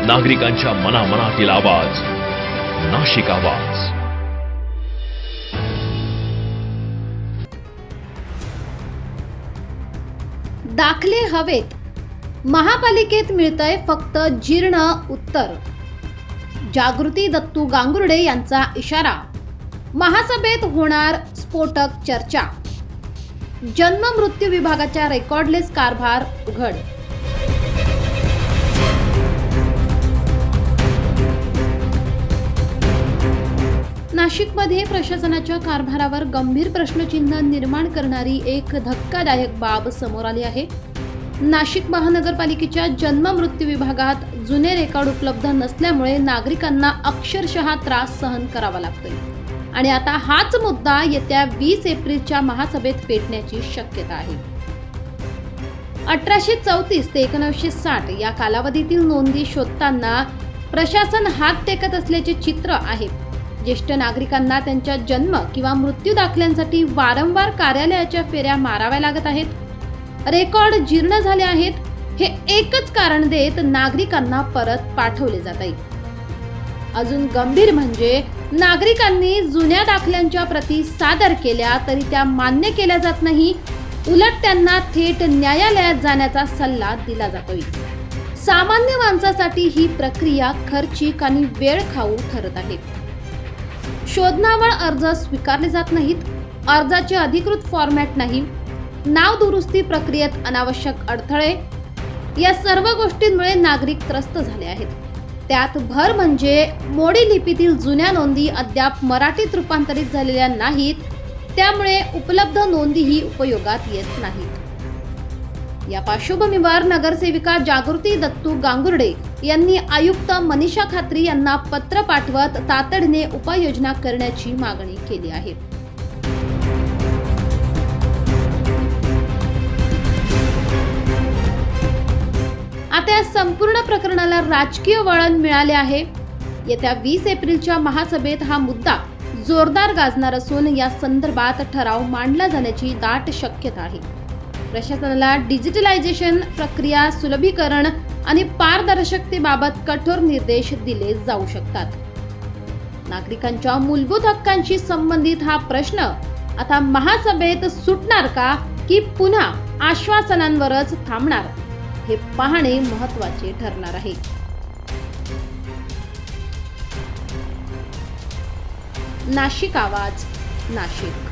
नागरिकांच्या मनामनातील आवाज, नाशिक आवाज. दाखले हवेत, महापालिकेत मिळतंय फक्त जीर्ण उत्तर. जागृती दत्तू गांगुर्डे यांचा इशारा. महासभेत होणार स्फोटक चर्चा. जन्म मृत्यू विभागाच्या रेकॉर्डलेस कारभार उघड. नाशिकमध्ये प्रशासनाच्या कारभारावर गंभीर प्रश्नचिन्ह निर्माण करणारी एक धक्कादायक बाब समोर आली आहे. नाशिक महानगरपालिकेच्या जन्म मृत्यू विभागात जुने रेकॉर्ड उपलब्ध नसल्यामुळे नागरिकांना अक्षरशः त्रास सहन करावा लागतोय आणि आता हाच मुद्दा येत्या 20 एप्रिलच्या महासभेत पेटण्याची शक्यता आहे. 1834 ते 1960 या कालावधीतील नोंदी शोधताना प्रशासन हात टेकत असल्याचे चित्र आहे. ज्येष्ठ नागरिकांना त्यांच्या जन्म किंवा मृत्यू दाखल्यांसाठी वारंवार कार्यालयाच्या फेऱ्या माराव्या लागत आहेत. रेकॉर्ड जीर्ण झाले आहेत हे एकच कारण देत नागरिकांना परत पाठवले जात आहे. अजून गंभीर म्हणजे नागरिकांनी जुन्या दाखल्यांच्या प्रती सादर केल्या तरी त्या मान्य केल्या जात नाही. उलट त्यांना थेट न्यायालयात जाण्याचा सल्ला दिला जातोय. सामान्य माणसासाठी ही प्रक्रिया खर्चिक आणि वेळ खाऊ ठरत आहे. शोधनावळ अर्ज स्वीकारले जात नाहीत. अर्जाचे अधिकृत फॉर्मॅट नाही. नाव दुरुस्ती प्रक्रियेत अनावश्यक अडथळे. या सर्व गोष्टींमुळे नागरिक त्रस्त झाले आहेत. त्यात भर म्हणजे मोडी लिपीतील जुन्या नोंदी अद्याप मराठीत रूपांतरित झालेल्या नाहीत. त्यामुळे उपलब्ध नोंदीही उपयोगात येत नाहीत. या पार्श्वभूमीवर नगरसेविका जागृती दत्तू गांगुर्डे यांनी आयुक्त मनीषा खात्री यांना पत्र पाठवत तातडीने उपाययोजना करण्याची मागणी केली आहे. आता या संपूर्ण प्रकरणाला राजकीय वळण मिळाले आहे. येत्या 20 एप्रिलच्या महासभेत हा मुद्दा जोरदार गाजणार असून या संदर्भात ठराव मांडला जाण्याची दाट शक्यता आहे. प्रशासनाला डिजिटलायझेशन, प्रक्रिया सुलभीकरण आणि पारदर्शकतेबाबत कठोर निर्देश दिले जाऊ शकतात. नागरिकांच्या मूलभूत हक्कांशी संबंधित हा प्रश्न आता महासभेत सुटणार का की पुन्हा आश्वासनांवरच थांबणार हे पाहणे महत्त्वाचे ठरणार आहे. नाशिक आवाज, नाशिक.